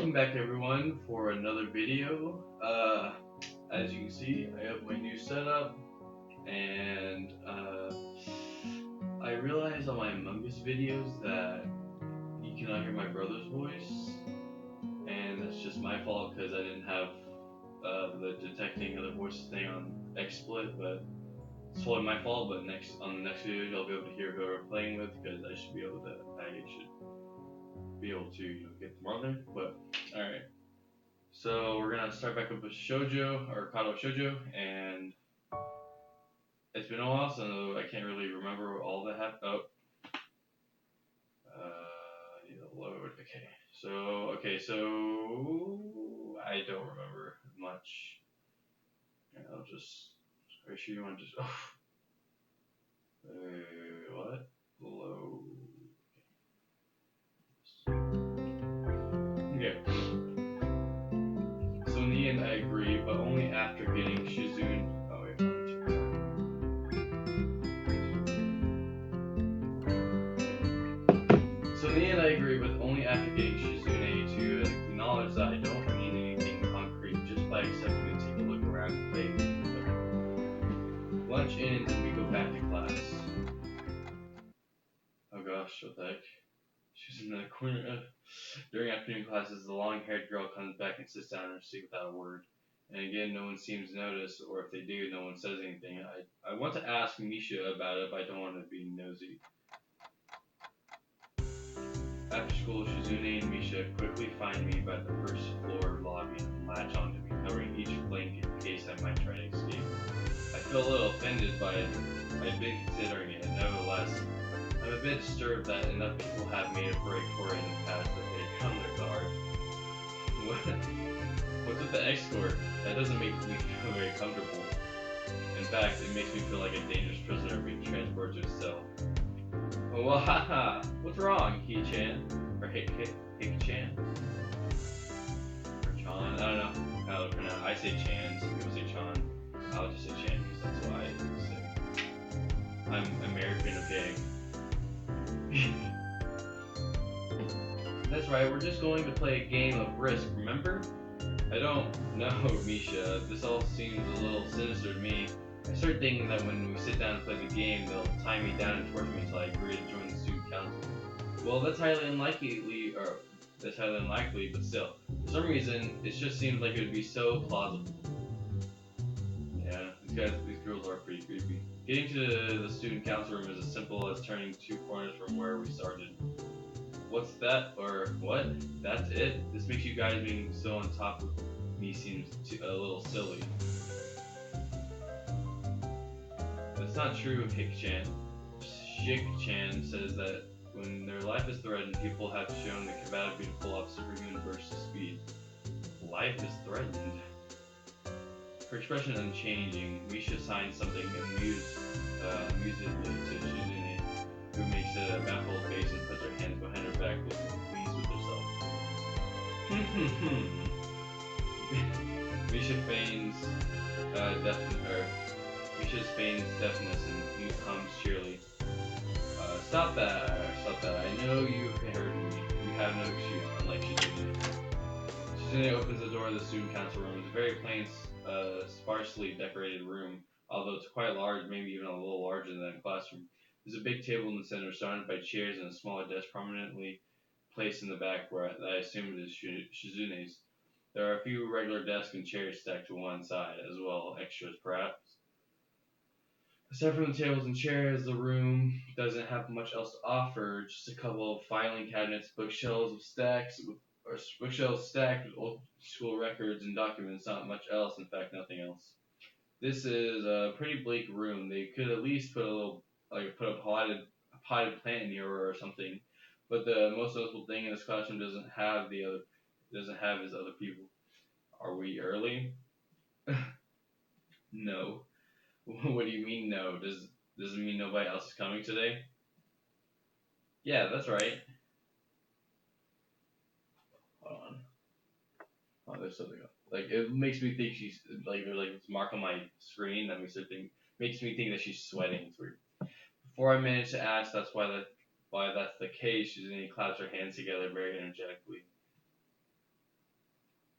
welcome back everyone for another video. As you can see, I have my new setup, and I realized on my Among Us videos that you cannot hear my brother's voice, and that's just my fault because I didn't have the detecting other voices thing on XSplit, but it's totally my fault. But on the next video, you'll be able to hear who we're playing with because I should be able to get more there. But alright. So we're gonna start back up with Shoujo or Katawa Shoujo, and it's been a while, so I can't really remember all that happened. I need to load. So I don't remember much. I'll just. Are you sure you want to just? What? Load. Okay. So in the end, I agree, but only after getting Shizune. Oh wait, So in the end, I agree, but only after getting Shizune to acknowledge that I don't need anything concrete, just by accepting to take a look around and play with her. Lunch ends and we go back to class. Oh gosh, what the heck? She's in the corner. During afternoon classes, the long-haired girl comes back and sits down in her seat without a word. And again, no one seems to notice, or if they do, no one says anything. I want to ask Misha about it, but I don't want to be nosy. After school, Shizune and Misha quickly find me by the first floor lobby and latch onto me, covering each flank in case I might try to escape. I feel a little offended by it. I've been considering it. Nevertheless, I'm a bit disturbed that enough people have made a break for it in the past that they come their guard. What's with the escort? That doesn't make me feel very comfortable. In fact, it makes me feel like a dangerous prisoner being transported to a cell. Oh, well, haha! What's wrong, He-chan? Or Hik-chan? Or Chan? I don't know how to pronounce it. I say Chan, some people say Chan. I'll just say Chan because that's what I say. I'm American, okay? That's right, we're just going to play a game of Risk, remember? I don't know, Misha. This all seems a little sinister to me. I start thinking that when we sit down and play the game, they'll tie me down and torture me until I agree to join the student council. Well, that's highly unlikely, but still. For some reason, it just seems like it would be so plausible. Yeah, these girls are pretty creepy. Getting to the student council room is as simple as turning 2 corners from where we started. What's that? Or what? That's it? This makes you guys being so on top of me seems a little silly. That's not true, Hik-chan. Shik-chan says that when their life is threatened, people have shown the capacity to pull off superhuman bursts of speed. Life is threatened. Her expression unchanging, Misha signs something amusedly to Shizune, who makes a baffled face and puts her hands behind her back, looking pleased with herself. Misha feigns Misha's feigns deafness and he hums cheerily. Stop that. I know you heard me. You have no excuse, unlike Shizune. Shizune opens the door of the student council room. It's a very plain, sparsely decorated room, although it's quite large, maybe even a little larger than a classroom. There's a big table in the center, surrounded by chairs and a smaller desk prominently placed in the back where I assume it is Shizune's. There are a few regular desks and chairs stacked to one side, as well extras perhaps. Aside from the tables and chairs, the room doesn't have much else to offer. Just a couple of filing cabinets, bookshelves stacked with old school records and documents. Not much else. In fact, nothing else. This is a pretty bleak room. They could at least put a potted plant in here or something. But the most notable thing in this classroom doesn't have his other people. Are we early? No. What do you mean no? Does it mean nobody else is coming today? Yeah, that's right. Hold on. Oh, there's something else. Like it makes me think she's there's this mark on my screen that makes me think that she's sweating. It's weird. Before I manage to ask, why that's the case, Shizune claps her hands together very energetically.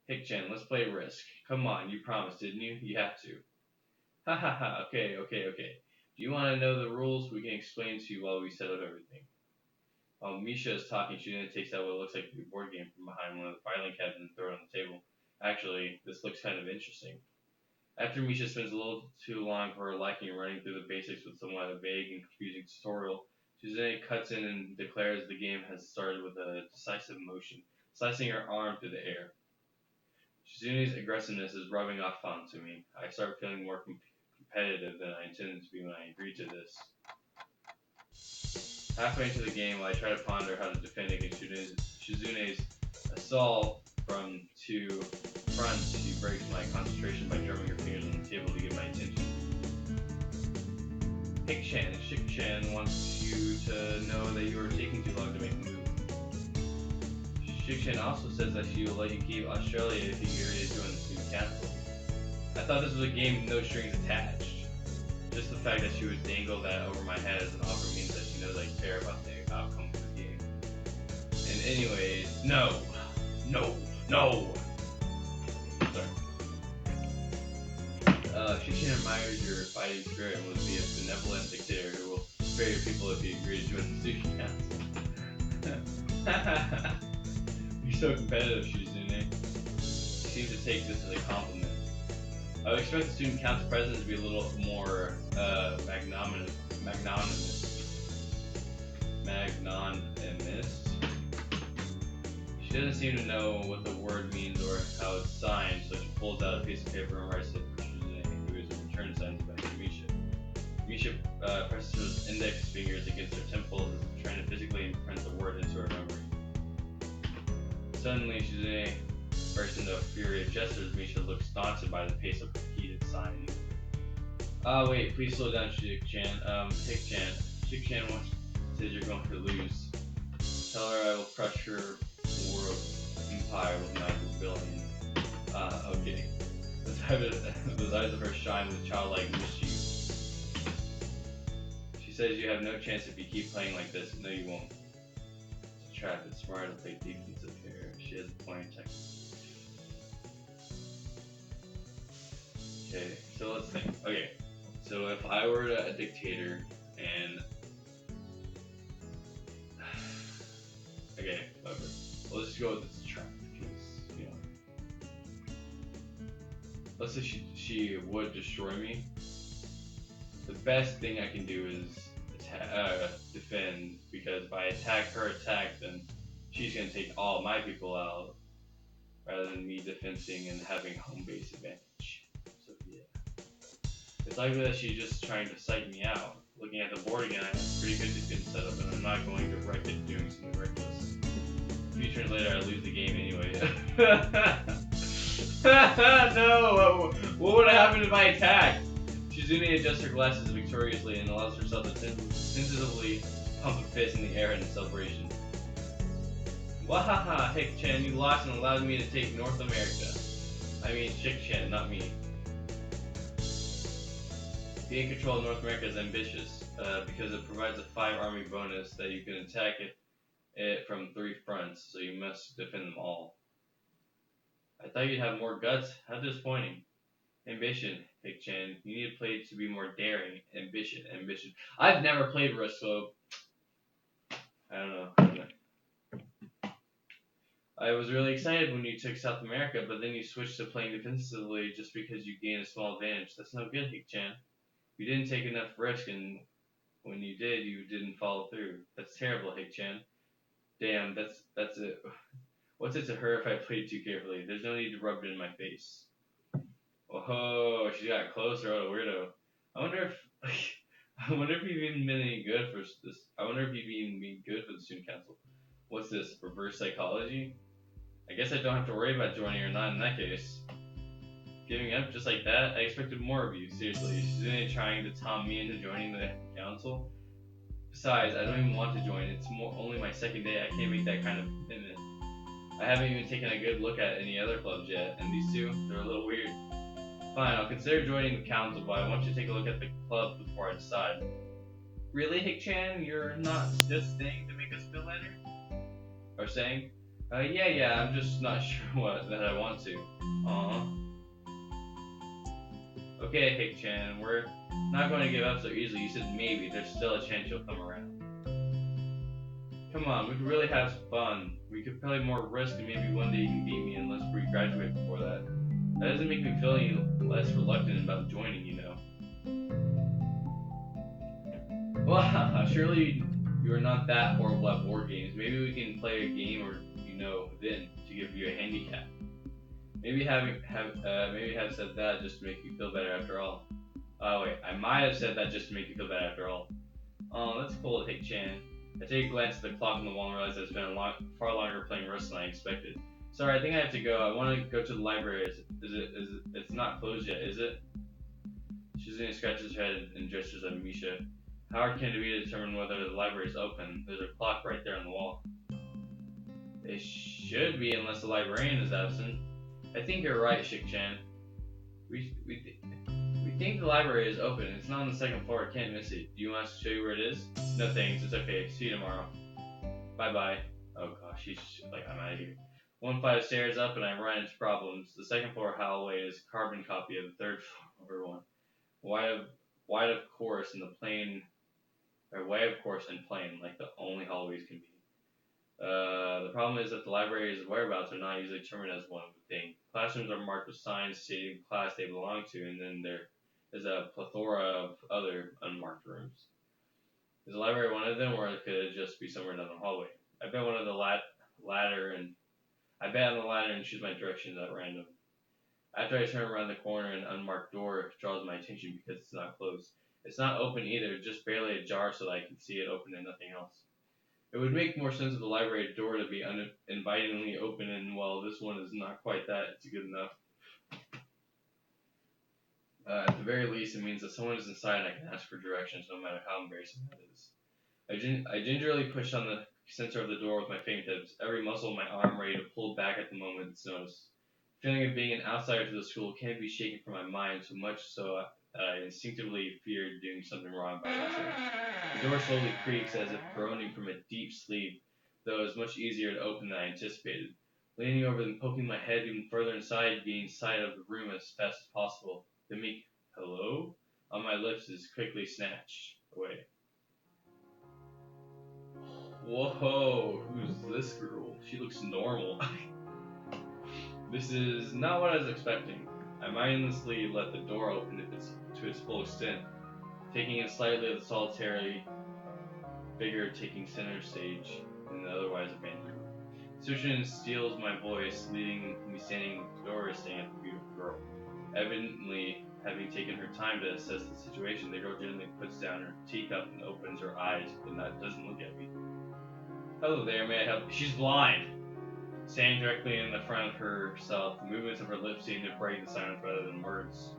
Hick-chan, let's play Risk. Come on, you promised, didn't you? You have to. Ha ha ha, okay. Do you want to know the rules? We can explain to you while we set up everything. While Misha is talking, Shizune takes out what looks like a board game from behind one of the filing cabinets and throws it on the table. Actually, this looks kind of interesting. After Misha spends a little too long for her liking running through the basics with somewhat a vague and confusing tutorial, Shizune cuts in and declares the game has started with a decisive motion, slicing her arm through the air. Shizune's aggressiveness is rubbing off onto me. I start feeling more competitive than I intended to be when I agreed to this. Halfway into the game, I try to ponder how to defend against Shizune's assault from two fronts. She breaks my concentration by drumming her fingers on the table to get my attention. Hick-chan, Shik-chan wants you to know that you are taking too long to make a move. Shik-chan also says that she will let you keep Australia if you agree to join the student council. I thought this was a game with no strings attached. Just the fact that she would dangle that over my head as an offer means that she knows I care about the outcome of the game. And anyways, no. Sorry. Shik-chan admires your fighting spirit and would be a benevolent dictator who will spare your people if you agree to join the student council. You're so competitive, Shizune. You seem to take this as a compliment. I would expect the student council president to be a little more magnanimous. She doesn't seem to know what the word means or how it's signed, so she pulls out a piece of paper and writes it for Shizune, who is a return sign back to Misha. Misha presses her index fingers against her temples, trying to physically imprint the word into her memory. Suddenly, Shizune bursts into a fury of gestures. Misha looks daunted by the pace of repeated signing. Wait, please slow down, Shik-chan. Hick-chan. Shik-chan says you're going to lose. Tell her I will crush her world empire with my rebellion. Okay. The eyes of her shine with childlike mischief. She says you have no chance if you keep playing like this. No, you won't. It's a trap. It's smart to play defensive here. She has a point of tech. Okay, so let's think. Okay, so if I were a dictator and okay, whatever. Let's just go with this trap because let's say she would destroy me. The best thing I can do is defend, because if I attack her attack, then she's gonna take all my people out rather than me defending and having home base advantage. So yeah, it's likely that she's just trying to psych me out. Looking at the board again, I have a pretty good defense setup, and I'm not going to wreck it doing something reckless. A few turns later, I lose the game anyway. No! What would have happened if I attacked? Shizune adjusts her glasses victoriously and allows herself to tentatively pump a fist in the air in celebration. Wahaha, Hick-chan, you lost and allowed me to take North America. I mean, Shik-chan, not me. Being in control of North America is ambitious, because it provides a 5-army bonus that you can attack it from 3 fronts, so you must defend them all. I thought you'd have more guts. How disappointing. Ambition, Hick-chan. You need to play to be more daring. Ambition. I've never played Risk, so I don't know. I was really excited when you took South America, but then you switched to playing defensively just because you gained a small advantage. That's no good, Hick-chan. You didn't take enough risk, and when you did, you didn't follow through. That's terrible, Hick-chan. Damn, that's it. What's it to her if I played too carefully? There's no need to rub it in my face. Oh, she got closer. What a weirdo. I wonder if you've even been any good for this. I wonder if you've even been good for the student council. What's this? Reverse psychology? I guess I don't have to worry about joining or not in that case. Giving up just like that? I expected more of you. Seriously, she's trying to tom me into joining the council. Besides, I don't even want to join. It's only my second day. I can't make that kind of commitment. I haven't even taken a good look at any other clubs yet, and these two, they're a little weird. Fine, I'll consider joining the council, but I want you to take a look at the club before I decide. Really, Hick-chan? You're not just saying to make us feel better? Or saying? Yeah, I'm just not sure that I want to. Aw. Okay, Hick-chan, we're not going to give up so easily. You said maybe. There's still a chance you'll come around. Come on, we could really have some fun. We could play more Risk and maybe one day you can beat me unless we graduate before that. That doesn't make me feel any less reluctant about joining, you know. Well, surely you are not that horrible at board games. Maybe we can play a game or, then to give you a handicap. Maybe have said that just to make you feel better after all. Oh wait, I might have said that just to make you feel better after all. Oh, that's cool, Hick-chan. I take a glance at the clock on the wall and realize I've spent far longer playing Rust than I expected. Sorry, I think I have to go. I want to go to the library. It's not closed yet, is it? Shizune scratches her head and gestures at Misha. How hard can it be to determine whether the library is open? There's a clock right there on the wall. It should be, unless the librarian is absent. I think you're right, Shik-chan. We think the library is open. It's not on the second floor. I can't miss it. Do you want us to show you where it is? No thanks. It's okay. See you tomorrow. Bye-bye. Oh gosh, she's like, I'm out of here. One flight of stairs up and I run into problems. The second floor hallway is a carbon copy of the third floor one. Wide of course in the plain, or way of course and plain, like the only hallways can be. The problem is that the library's whereabouts are not easily determined as one would think. Classrooms are marked with signs stating the class they belong to, and then there is a plethora of other unmarked rooms. Is the library one of them, or could it just be somewhere down the hallway? I bet on the ladder and choose my directions at random. After I turn around the corner, an unmarked door draws my attention because it's not closed. It's not open either, just barely ajar so that I can see it open and nothing else. It would make more sense of the library door to be invitingly open, and while this one is not quite that, it's good enough. At the very least, it means that someone is inside and I can ask for directions, no matter how embarrassing that is. I gingerly push on the center of the door with my fingertips, every muscle in my arm ready to pull back at the moment it's noticed. The feeling of being an outsider to the school can't be shaken from my mind, so much so that I instinctively feared doing something wrong by entering. The door slowly creaks as if groaning from a deep sleep, though it was much easier to open than I anticipated. Leaning over and poking my head even further inside, gaining sight of the room as fast as possible. The meek hello on my lips is quickly snatched away. Whoa, who's this girl? She looks normal. This is not what I was expecting. I mindlessly let the door open to its full extent, taking in slightly of the solitary figure taking center stage in the otherwise abandoned room. Sushin steals my voice, leaving me standing at the door staring at the beautiful girl. Evidently, having taken her time to assess the situation, the girl gently puts down her teacup and opens her eyes, but doesn't look at me. Hello there, may I help you? She's blind! Standing directly in the front of herself, the movements of her lips seem to break the silence rather than words.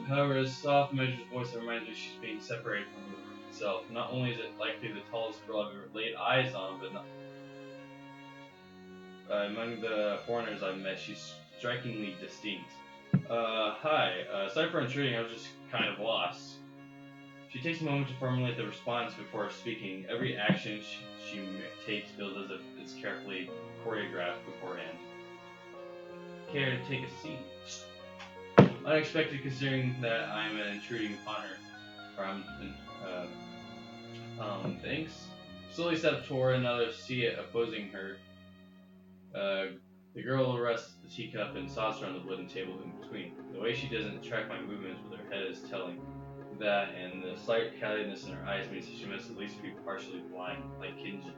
However, a soft, measured voice reminds her she's being separated from the room itself. Not only is it likely the tallest girl I've ever laid eyes on, but among the foreigners I've met, she's strikingly distinct. Hi. Sorry for intruding, I was just kind of lost. She takes a moment to formulate the response before speaking. Every action she takes feels as if it's carefully choreographed beforehand. Care to take a seat? Unexpected, considering that I'm an intruding upon her. Thanks. Slowly step toward another seat opposing her. The girl rests the teacup and saucer on the wooden table in between. The way she doesn't track my movements with her head is telling. That and the slight cattiness in her eyes means that she must at least be partially blind, like Kinji.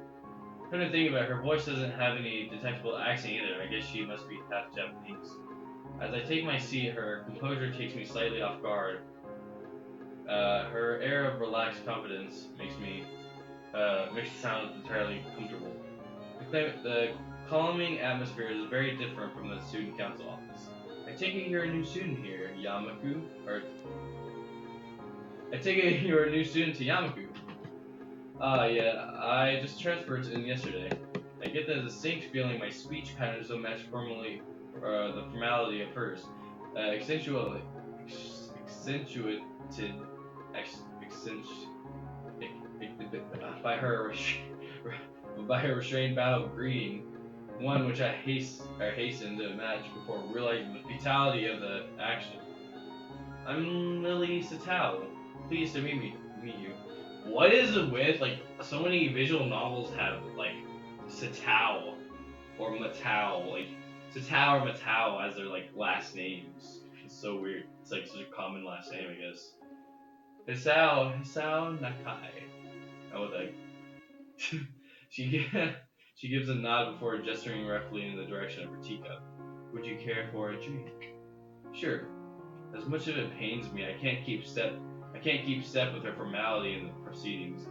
Come to think about it, her voice doesn't have any detectable accent either. I guess she must be half Japanese. As I take my seat, her composure takes me slightly off guard. Her air of relaxed confidence makes it sound entirely comfortable. The calming atmosphere is very different from the student council office. I take it you're a new student here, Yamaku? I take it you're a new student to Yamaku. Yeah, I just transferred in yesterday. I get the distinct feeling my speech patterns don't match the formality of hers. Accentuated, accentuated by her by her restrained bow of greeting, one which I hastened to match before realizing the futility of the action. I'm Lily Satao. Pleased to meet you. What is it with like so many visual novels have like Satao or Matao, like Satao or Matao as their like last names? It's so weird. It's like such a common last name, I guess. Hisao Nakai. Oh, like she she gives a nod before gesturing roughly in the direction of her teacup. Would you care for a drink? Sure. As much as it pains me, I can't keep step. I can't keep step with her formality in the proceedings.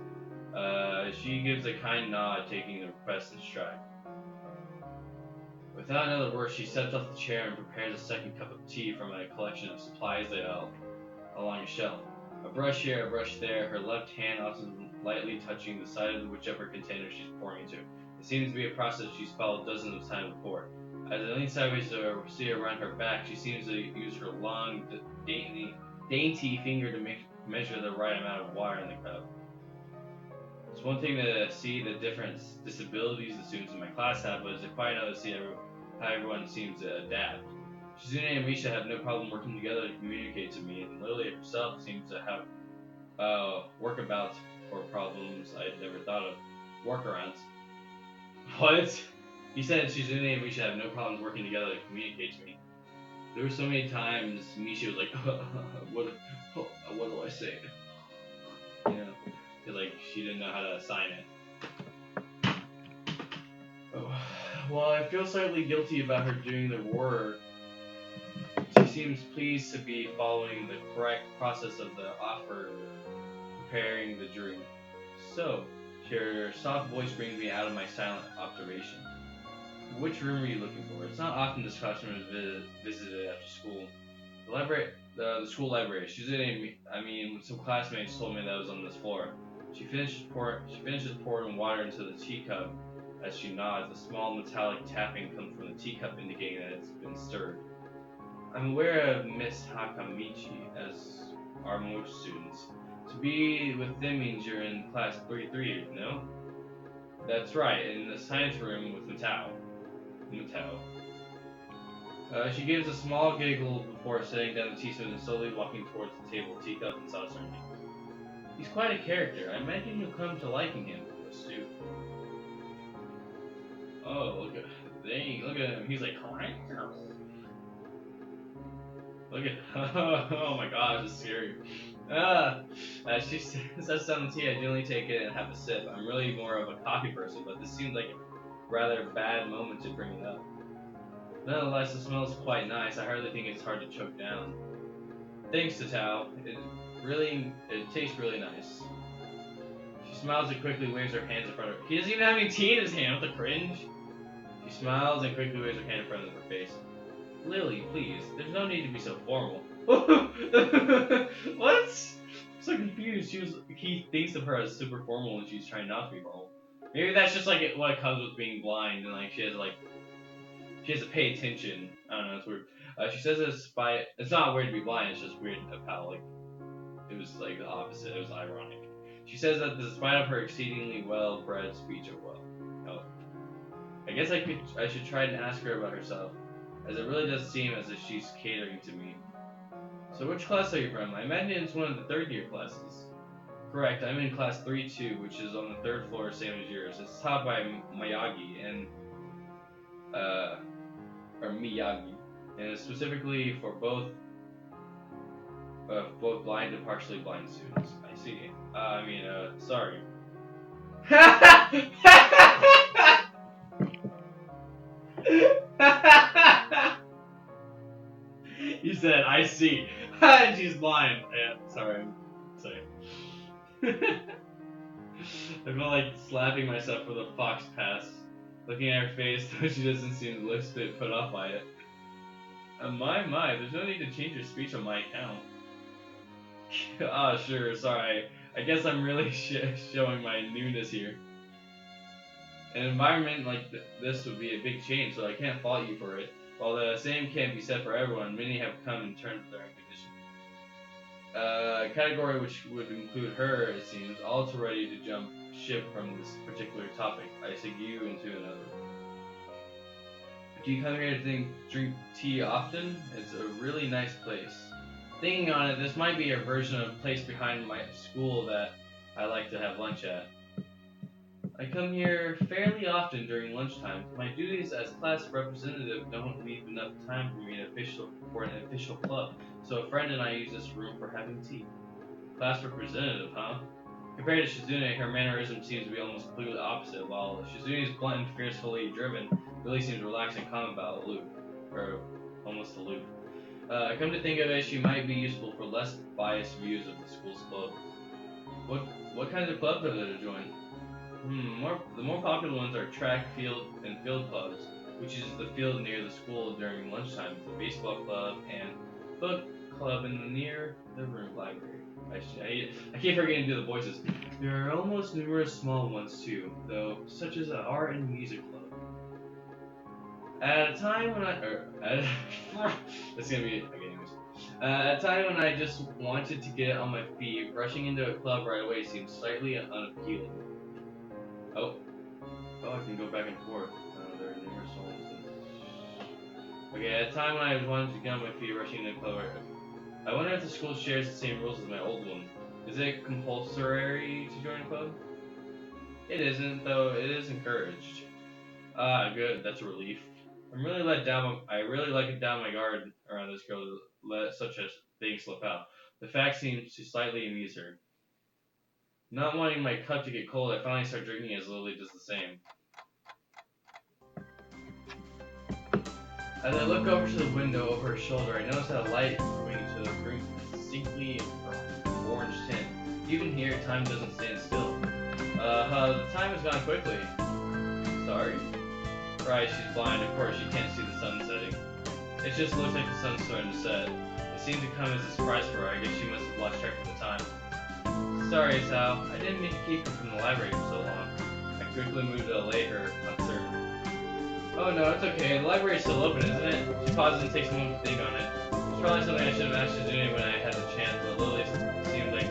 She gives a kind nod, taking the request in stride. Without another word, she steps off the chair and prepares a second cup of tea from a collection of supplies laid out along a shelf. A brush here, a brush there, her left hand often lightly touching the side of whichever container she's pouring into. It seems to be a process she's followed dozens of times before. As I lean sideways to see her around her back, she seems to use her long, dainty finger to measure the right amount of water in the cup. It's one thing to see the different disabilities the students in my class have, but it's quite another to see how everyone seems to adapt. Shizune and Misha have no problem working together to communicate to me, and Lily herself seems to have workabouts for problems I'd never thought of. Workarounds. What? He said Shizune and Misha have no problems working together to communicate to me. There were so many times Misha was like, what do I say? You know, because like she didn't know how to assign it. Oh. While I feel slightly guilty about her doing the work, she seems pleased to be following the correct process of the offer, preparing the drink. So, her soft voice brings me out of my silent observation. Which room are you looking for? It's not often this classroom is visited after school. The school library. Some classmates told me that was on this floor. She finishes pouring water into the teacup. As she nods, a small metallic tapping comes from the teacup, indicating that it's been stirred. I'm aware of Miss Hakamichi, as are most students. To be with them means you're in class 3-3, no? That's right, in the science room with Matao. She gives a small giggle before setting down the teaspoon and slowly walking towards the table, teacup and saucer in hand. He's quite a character. I imagine you'll come to liking him, Stu. Oh, look at him. He's like, look at, oh my gosh, it's scary. She says some tea. I generally take it and have a sip. I'm really more of a coffee person, but this seems like a rather bad moment to bring it up. Nonetheless, it smells quite nice. I hardly think it's hard to choke down. Thanks, Tatao. It tastes really nice. She smiles and quickly waves her hands in front of her. He doesn't even have any tea in his hand. What the cringe? She smiles and quickly waves her hand in front of her face. Lily, please. There's no need to be so formal. What? I'm so confused. He thinks of her as super formal and she's trying not to be formal. Maybe that's just like what comes with being blind and like she has to pay attention. I don't know. It's weird. She says it's not weird to be blind. It's just weird of how like it was like the opposite. It was ironic. She says that despite of her exceedingly well-bred speech oh, I guess I should try and ask her about herself, as it really does seem as if she's catering to me. So which class are you from? I imagine it's one of the third-year classes. Correct, I'm in class 3-2, which is on the third floor, same as yours. It's taught by Miyagi, and it's specifically for both blind and partially blind students. I see. Sorry. You said, I see. And she's blind. Yeah, sorry. I feel like slapping myself for the fox pass. Looking at her face, though she doesn't seem the least bit put off by it. My, there's no need to change your speech on my account. Sure, sorry. I guess I'm really showing my newness here. An environment like this would be a big change, so I can't fault you for it. While the same can't be said for everyone, many have come in turn for their recognition. A category which would include her, it seems, also ready to jump ship from this particular topic. I seek you into another. Do you come here to drink tea often? It's a really nice place. Thinking on it, this might be a version of a place behind my school that I like to have lunch at. I come here fairly often during lunchtime. My duties as class representative don't leave enough time for an official club, so a friend and I use this room for having tea. Class representative, huh? Compared to Shizune, her mannerism seems to be almost completely opposite. While Shizune's blunt and fiercely driven, Lily seems relaxed and calm about aloof, or almost aloof. Come to think of it, she might be useful for less biased views of the school's clubs. What kinds of clubs are there to join? The more popular ones are track, field, and field clubs, which is the field near the school during lunchtime, the baseball club, and book club in the near the room library. I keep forgetting to do the voices. There are almost numerous small ones too, though, such as an art and music club. At a time when that's gonna be okay. Anyways. At a time when I just wanted to get on my feet, rushing into a club right away seems slightly unappealing. Oh, I can go back and forth. There are numerous ones. Okay, at a time when I wanted to get on my feet, rushing into a club. I wonder if the school shares the same rules as my old one. Is it compulsory to join a club? It isn't, though it is encouraged. Ah, good. That's a relief. I really let down my guard around this girl to let such a thing slip out. The fact seems to slightly amuse her. Not wanting my cup to get cold, I finally start drinking as Lily does the same. As I look over to the window over her shoulder, I notice that a light coming to the room distinctly orange tint. Even here, time doesn't stand still. The time has gone quickly. Sorry? Right, she's blind. Of course, she can't see the sun setting. It just looks like the sun's starting to set. It seemed to come as a surprise for her. I guess she must have lost track of the time. Sorry, Sal. I didn't mean to keep her from the library for so long. I quickly moved to allay her concern. Oh no, it's okay. The library's still open, isn't it? She pauses and takes a moment to think on it. It's probably something I should have asked Shizune when I had the chance, but Lily seemed like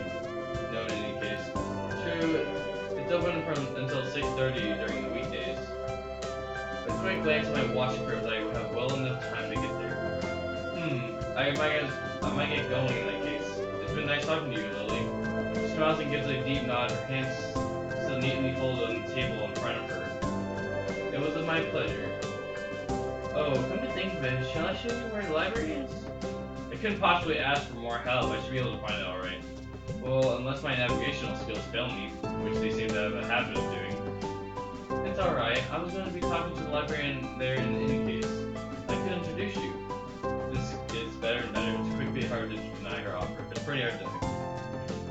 no in any case. True, it's open from until 6:30 during the weekdays. A quick glance at my watch proves I would have well enough time to get there. I might get going in that case. It's been nice talking to you, Lily. She smiles and gives a deep nod, her hands still neatly folded on the table in front of her. It was my pleasure. Oh, come to think of it, shall I show you where the library is? I couldn't possibly ask for more help. I should be able to find it alright. Well, unless my navigational skills fail me, which they seem to have a habit of doing. It's alright. I was going to be talking to the librarian there in any case. I could introduce you. This is better and better. It's quickly hard to deny her offer. It's pretty hard to deny.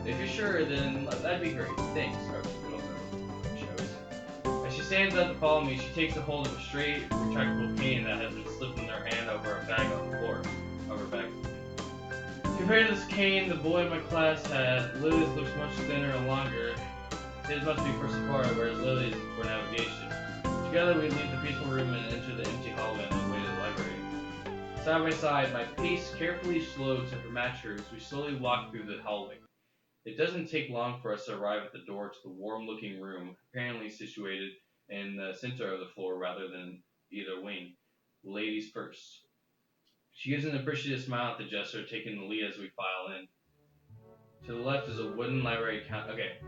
If you're sure, then that'd be great. Thanks. As she stands up to follow me, she takes a hold of a straight, retractable cane that has been slipped in her hand over a bag on the floor of her back. Compared to this cane the boy in my class had, Lily's looks much thinner and longer. His must be for Safari, whereas Lily's is for navigation. Together we leave the peaceful room and enter the empty hallway on the way to the library. Side by side, my pace carefully slowed to match hers, we slowly walk through the hallway. It doesn't take long for us to arrive at the door to the warm-looking room, apparently situated in the center of the floor rather than either wing. Ladies first. She gives an appreciative smile at the gesture, taking the lead as we file in. To the left is a wooden library counter. Okay,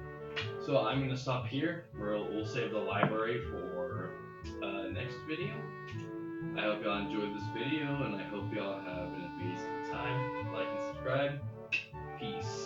so I'm going to stop here. We'll save the library for next video. I hope y'all enjoyed this video, and I hope y'all have an amazing time. Like and subscribe. Peace.